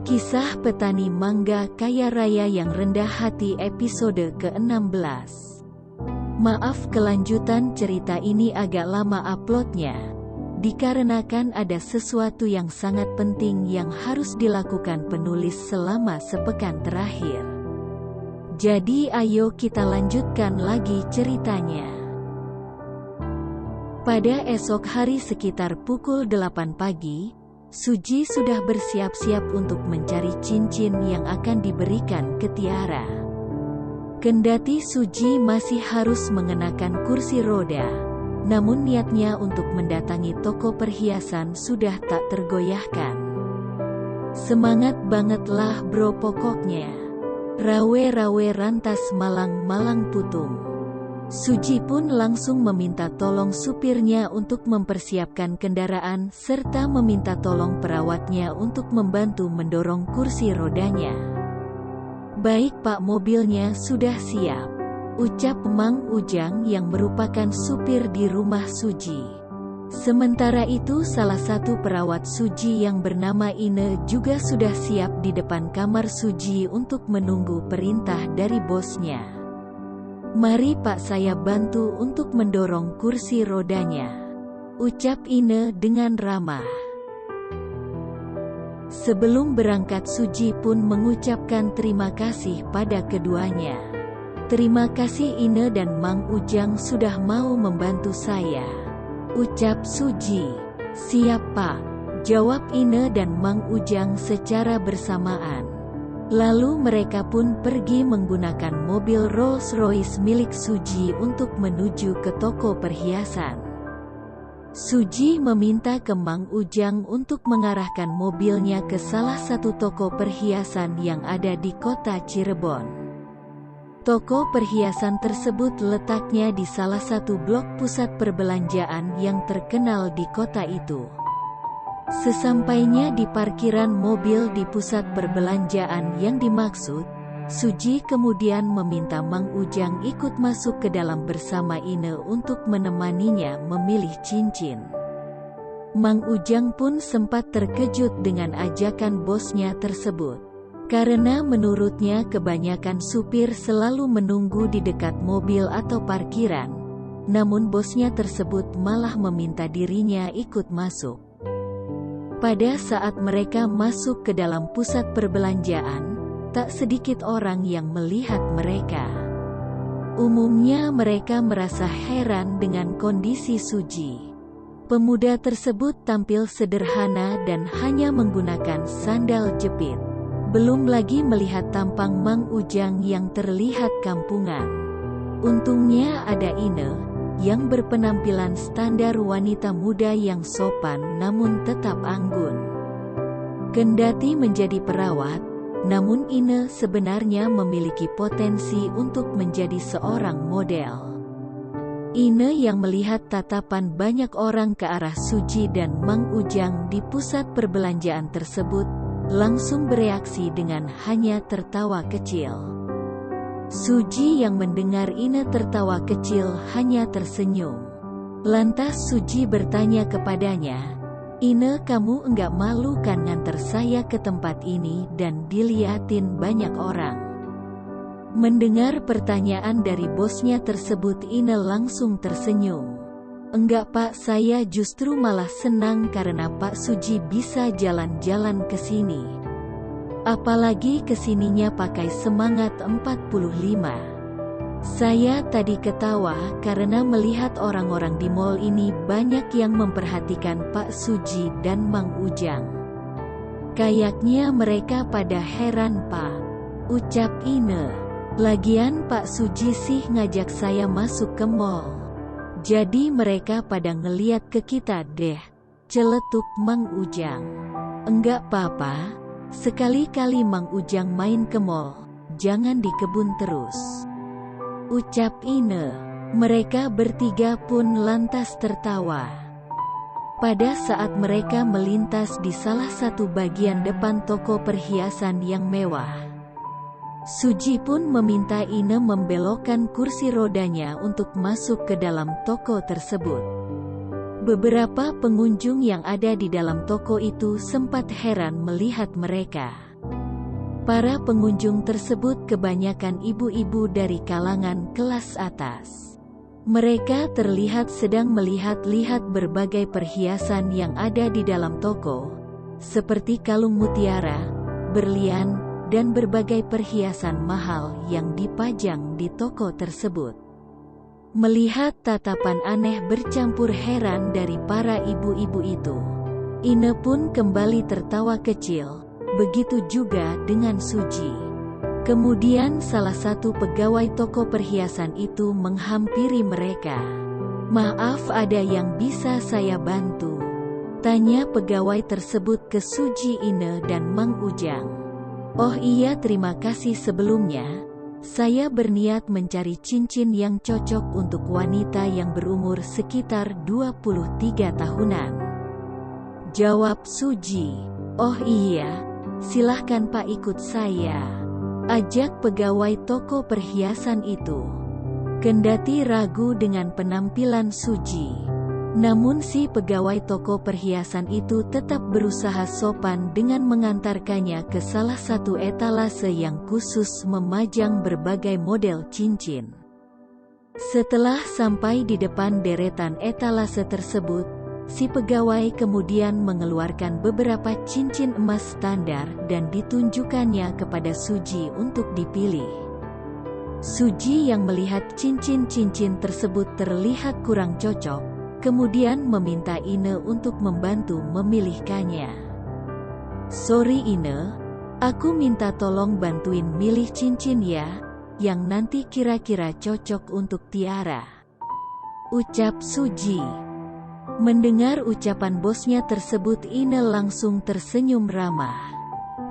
Kisah Petani Mangga Kaya Raya yang Rendah Hati episode ke-16. Maaf kelanjutan cerita ini agak lama uploadnya, dikarenakan ada sesuatu yang sangat penting yang harus dilakukan penulis selama sepekan terakhir. Jadi ayo kita lanjutkan lagi ceritanya. Pada esok hari sekitar pukul 8 pagi, Suji sudah bersiap-siap untuk mencari cincin yang akan diberikan ke Tiara. Kendati Suji masih harus mengenakan kursi roda, namun niatnya untuk mendatangi toko perhiasan sudah tak tergoyahkan. Semangat bangetlah bro pokoknya. Rawe-rawe rantas malang-malang putung. Suji pun langsung meminta tolong supirnya untuk mempersiapkan kendaraan serta meminta tolong perawatnya untuk membantu mendorong kursi rodanya. "Baik Pak, mobilnya sudah siap," ucap Mang Ujang yang merupakan supir di rumah Suji. Sementara itu salah satu perawat Suji yang bernama Ine juga sudah siap di depan kamar Suji untuk menunggu perintah dari bosnya. "Mari Pak, saya bantu untuk mendorong kursi rodanya," ucap Ine dengan ramah. Sebelum berangkat Suji pun mengucapkan terima kasih pada keduanya. "Terima kasih Ine dan Mang Ujang sudah mau membantu saya," ucap Suji. "Siap Pak," jawab Ine dan Mang Ujang secara bersamaan. Lalu mereka pun pergi menggunakan mobil Rolls-Royce milik Suji untuk menuju ke toko perhiasan. Suji meminta ke Mang Ujang untuk mengarahkan mobilnya ke salah satu toko perhiasan yang ada di kota Cirebon. Toko perhiasan tersebut letaknya di salah satu blok pusat perbelanjaan yang terkenal di kota itu. Sesampainya di parkiran mobil di pusat perbelanjaan yang dimaksud, Suji kemudian meminta Mang Ujang ikut masuk ke dalam bersama Ine untuk menemaninya memilih cincin. Mang Ujang pun sempat terkejut dengan ajakan bosnya tersebut, karena menurutnya kebanyakan supir selalu menunggu di dekat mobil atau parkiran, namun bosnya tersebut malah meminta dirinya ikut masuk. Pada saat mereka masuk ke dalam pusat perbelanjaan, tak sedikit orang yang melihat mereka. Umumnya mereka merasa heran dengan kondisi Suji. Pemuda tersebut tampil sederhana dan hanya menggunakan sandal jepit. Belum lagi melihat tampang Mang Ujang yang terlihat kampungan. Untungnya ada Ine yang berpenampilan standar wanita muda yang sopan namun tetap anggun. Kendati menjadi perawat, namun Ine sebenarnya memiliki potensi untuk menjadi seorang model. Ine yang melihat tatapan banyak orang ke arah Suji dan Mang Ujang di pusat perbelanjaan tersebut, langsung bereaksi dengan hanya tertawa kecil. Suji yang mendengar Ine tertawa kecil hanya tersenyum. Lantas Suji bertanya kepadanya, "Ine, kamu enggak malu kan nganter saya ke tempat ini dan diliatin banyak orang?" Mendengar pertanyaan dari bosnya tersebut, Ine langsung tersenyum. "Enggak Pak, saya justru malah senang karena Pak Suji bisa jalan-jalan ke sini. Apalagi kesininya pakai semangat 45. Saya tadi ketawa karena melihat orang-orang di mall ini banyak yang memperhatikan Pak Suji dan Mang Ujang. Kayaknya mereka pada heran Pak," ucap Ine. "Lagian Pak Suji sih ngajak saya masuk ke mall. Jadi mereka pada ngeliat ke kita deh," celetuk Mang Ujang. "Enggak apa-apa. Sekali-kali Mang Ujang main ke mall, jangan di kebun terus," ucap Ine. Mereka bertiga pun lantas tertawa. Pada saat mereka melintas di salah satu bagian depan toko perhiasan yang mewah, Suji pun meminta Ine membelokkan kursi rodanya untuk masuk ke dalam toko tersebut. Beberapa pengunjung yang ada di dalam toko itu sempat heran melihat mereka. Para pengunjung tersebut kebanyakan ibu-ibu dari kalangan kelas atas. Mereka terlihat sedang melihat-lihat berbagai perhiasan yang ada di dalam toko, seperti kalung mutiara, berlian, dan berbagai perhiasan mahal yang dipajang di toko tersebut. Melihat tatapan aneh bercampur heran dari para ibu-ibu itu, Ine pun kembali tertawa kecil, begitu juga dengan Suji. Kemudian salah satu pegawai toko perhiasan itu menghampiri mereka. "Maaf, ada yang bisa saya bantu?" tanya pegawai tersebut ke Suji, Ine, dan Mang Ujang. "Oh iya, terima kasih sebelumnya. Saya berniat mencari cincin yang cocok untuk wanita yang berumur sekitar 23 tahunan. Jawab Suji. "Oh iya, silahkan Pak, ikut saya," ajak pegawai toko perhiasan itu. Kendati ragu dengan penampilan Suji, namun si pegawai toko perhiasan itu tetap berusaha sopan dengan mengantarkannya ke salah satu etalase yang khusus memajang berbagai model cincin. Setelah sampai di depan deretan etalase tersebut, si pegawai kemudian mengeluarkan beberapa cincin emas standar dan ditunjukkannya kepada Suji untuk dipilih. Suji yang melihat cincin-cincin tersebut terlihat kurang cocok, kemudian meminta Ine untuk membantu memilihkannya. "Sorry Ine, aku minta tolong bantuin milih cincin ya, yang nanti kira-kira cocok untuk Tiara," ucap Suji. Mendengar ucapan bosnya tersebut, Ine langsung tersenyum ramah.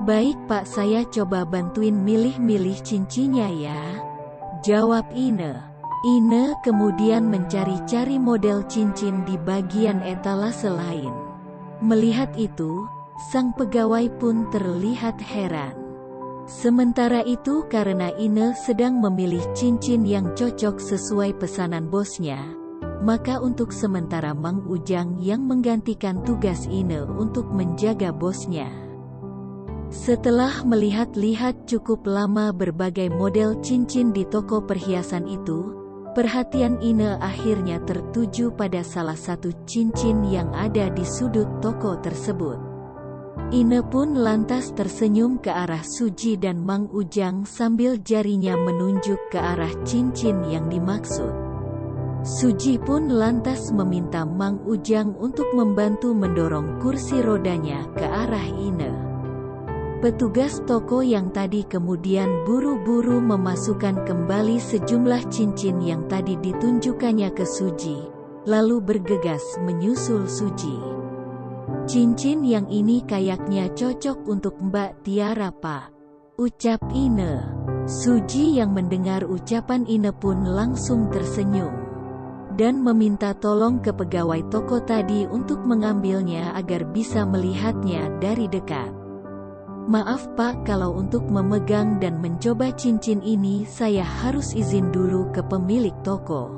"Baik Pak, saya coba bantuin milih-milih cincinnya ya," jawab Ine. Ine kemudian mencari-cari model cincin di bagian etalase lain. Melihat itu, sang pegawai pun terlihat heran. Sementara itu, karena Ine sedang memilih cincin yang cocok sesuai pesanan bosnya, maka untuk sementara Mang Ujang yang menggantikan tugas Ine untuk menjaga bosnya. Setelah melihat-lihat cukup lama berbagai model cincin di toko perhiasan itu, perhatian Ine akhirnya tertuju pada salah satu cincin yang ada di sudut toko tersebut. Ine pun lantas tersenyum ke arah Suji dan Mang Ujang sambil jarinya menunjuk ke arah cincin yang dimaksud. Suji pun lantas meminta Mang Ujang untuk membantu mendorong kursi rodanya ke arah Ine. Petugas toko yang tadi kemudian buru-buru memasukkan kembali sejumlah cincin yang tadi ditunjukkannya ke Suji, lalu bergegas menyusul Suji. "Cincin yang ini kayaknya cocok untuk Mbak Tiara Pak," ucap Ine. Suji yang mendengar ucapan Ine pun langsung tersenyum dan meminta tolong ke pegawai toko tadi untuk mengambilnya agar bisa melihatnya dari dekat. "Maaf Pak, kalau untuk memegang dan mencoba cincin ini saya harus izin dulu ke pemilik toko,"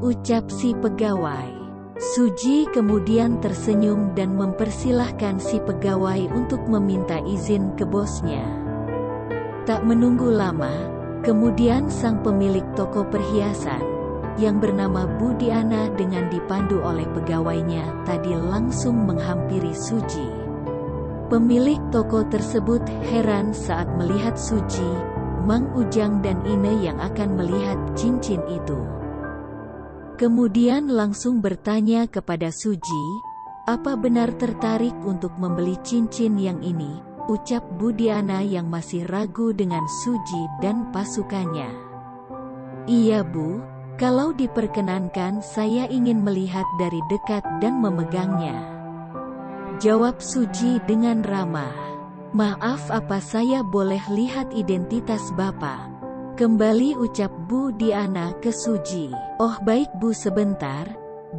ucap si pegawai. Suji kemudian tersenyum dan mempersilahkan si pegawai untuk meminta izin ke bosnya. Tak menunggu lama, kemudian sang pemilik toko perhiasan yang bernama Bu Diana dengan dipandu oleh pegawainya tadi langsung menghampiri Suji. Pemilik toko tersebut heran saat melihat Suji, Mang Ujang dan Ine yang akan melihat cincin itu. Kemudian langsung bertanya kepada Suji, "Apa benar tertarik untuk membeli cincin yang ini?" ucap Bu Diana yang masih ragu dengan Suji dan pasukannya. "Iya Bu, kalau diperkenankan saya ingin melihat dari dekat dan memegangnya," jawab Suji dengan ramah. "Maaf, apa saya boleh lihat identitas Bapak?" kembali ucap Bu Diana ke Suji. "Oh baik Bu, sebentar,"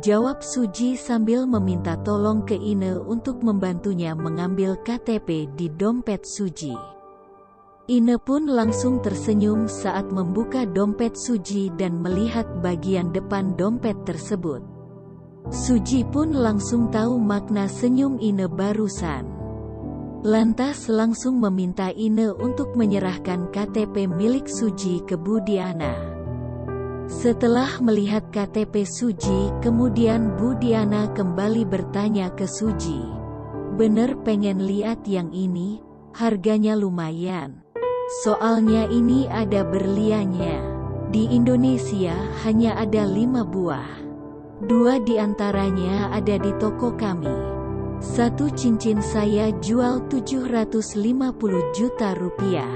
jawab Suji sambil meminta tolong ke Ine untuk membantunya mengambil KTP di dompet Suji. Ine pun langsung tersenyum saat membuka dompet Suji dan melihat bagian depan dompet tersebut. Suji pun langsung tahu makna senyum Ine barusan. lantas langsung meminta Ine untuk menyerahkan KTP milik Suji ke Bu Diana. Setelah melihat KTP Suji, kemudian Bu Diana kembali bertanya ke Suji, "Bener pengen lihat yang ini? Harganya lumayan. Soalnya ini ada berliannya. Di Indonesia hanya ada 5 buah. 2 diantaranya ada di toko kami. Satu cincin saya jual 750 juta rupiah."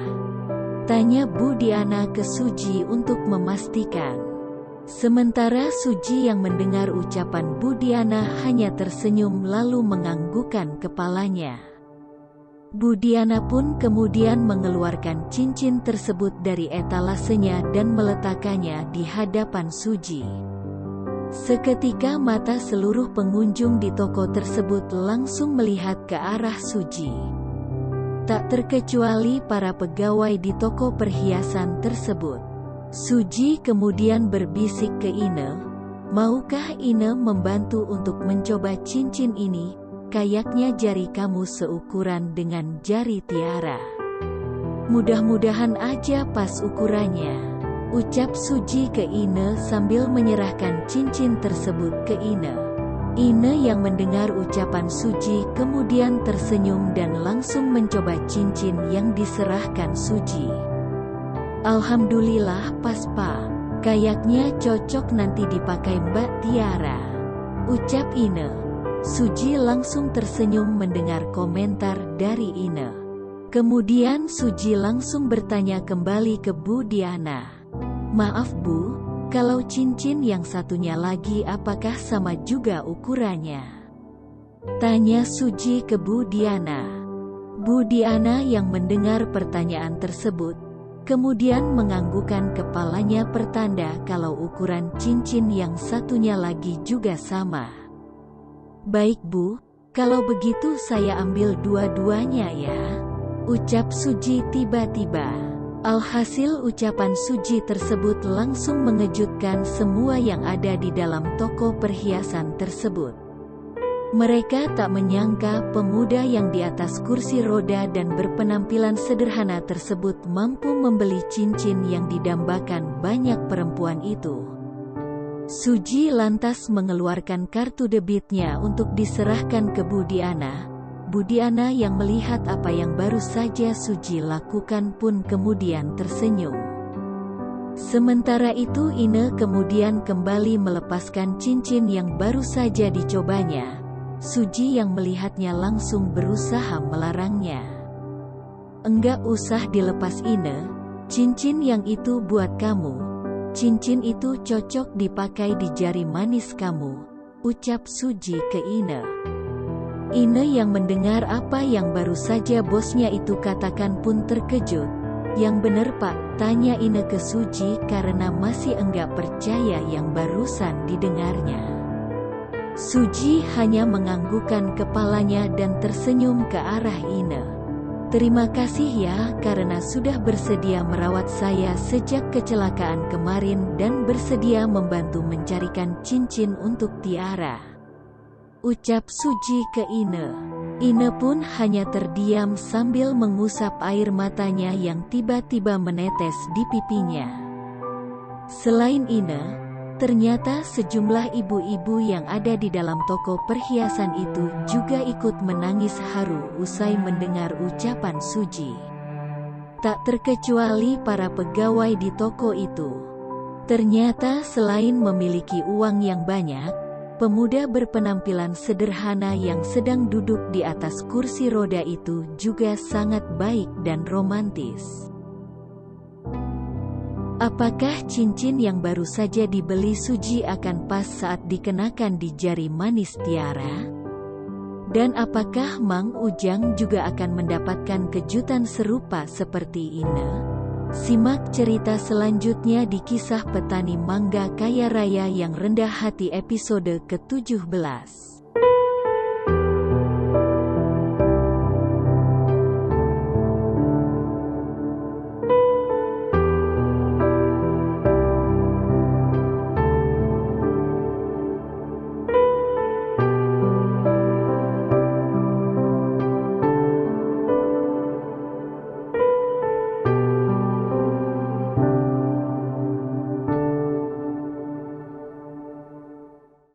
Tanya Bu Diana ke Suji untuk memastikan. Sementara Suji yang mendengar ucapan Bu Diana hanya tersenyum lalu menganggukkan kepalanya. Bu Diana pun kemudian mengeluarkan cincin tersebut dari etalasenya dan meletakkannya di hadapan Suji. Seketika mata seluruh pengunjung di toko tersebut langsung melihat ke arah Suji. Tak terkecuali para pegawai di toko perhiasan tersebut. Suji kemudian berbisik ke Ine, "Maukah Ine membantu untuk mencoba cincin ini? Kayaknya jari kamu seukuran dengan jari Tiara. Mudah-mudahan aja pas ukurannya," ucap Suji ke Ine sambil menyerahkan cincin tersebut ke Ine. Ine yang mendengar ucapan Suji kemudian tersenyum dan langsung mencoba cincin yang diserahkan Suji. "Alhamdulillah pas Pak. Kayaknya cocok nanti dipakai Mbak Tiara," ucap Ine. Suji langsung tersenyum mendengar komentar dari Ine. Kemudian Suji langsung bertanya kembali ke Bu Diana, "Maaf Bu, kalau cincin yang satunya lagi apakah sama juga ukurannya?" Tanya Suji ke Bu Diana. Bu Diana yang mendengar pertanyaan tersebut, kemudian menganggukkan kepalanya pertanda kalau ukuran cincin yang satunya lagi juga sama. "Baik Bu, kalau begitu saya ambil dua-duanya ya," ucap Suji tiba-tiba. Alhasil ucapan Suji tersebut langsung mengejutkan semua yang ada di dalam toko perhiasan tersebut. Mereka tak menyangka pemuda yang di atas kursi roda dan berpenampilan sederhana tersebut mampu membeli cincin yang didambakan banyak perempuan itu. Suji lantas mengeluarkan kartu debitnya untuk diserahkan ke Bu Diana. Bu Diana yang melihat apa yang baru saja Suji lakukan pun kemudian tersenyum. Sementara itu Ine kemudian kembali melepaskan cincin yang baru saja dicobanya. Suji yang melihatnya langsung berusaha melarangnya. "Enggak usah dilepas Ine, cincin yang itu buat kamu. Cincin itu cocok dipakai di jari manis kamu," ucap Suji ke Ine. Ine yang mendengar apa yang baru saja bosnya itu katakan pun terkejut. "Yang bener Pak?" tanya Ine ke Suji karena masih enggak percaya yang barusan didengarnya. Suji hanya menganggukkan kepalanya dan tersenyum ke arah Ine. "Terima kasih ya karena sudah bersedia merawat saya sejak kecelakaan kemarin dan bersedia membantu mencarikan cincin untuk Tiara," ucap Suji ke Ine. Ine pun hanya terdiam sambil mengusap air matanya yang tiba-tiba menetes di pipinya. Selain Ine, ternyata sejumlah ibu-ibu yang ada di dalam toko perhiasan itu juga ikut menangis haru usai mendengar ucapan Suji. Tak terkecuali para pegawai di toko itu. Ternyata selain memiliki uang yang banyak, pemuda berpenampilan sederhana yang sedang duduk di atas kursi roda itu juga sangat baik dan romantis. Apakah cincin yang baru saja dibeli Suji akan pas saat dikenakan di jari manis Tiara? Dan apakah Mang Ujang juga akan mendapatkan kejutan serupa seperti Ine? Simak cerita selanjutnya di Kisah Petani Mangga Kaya Raya yang Rendah Hati episode ke-17.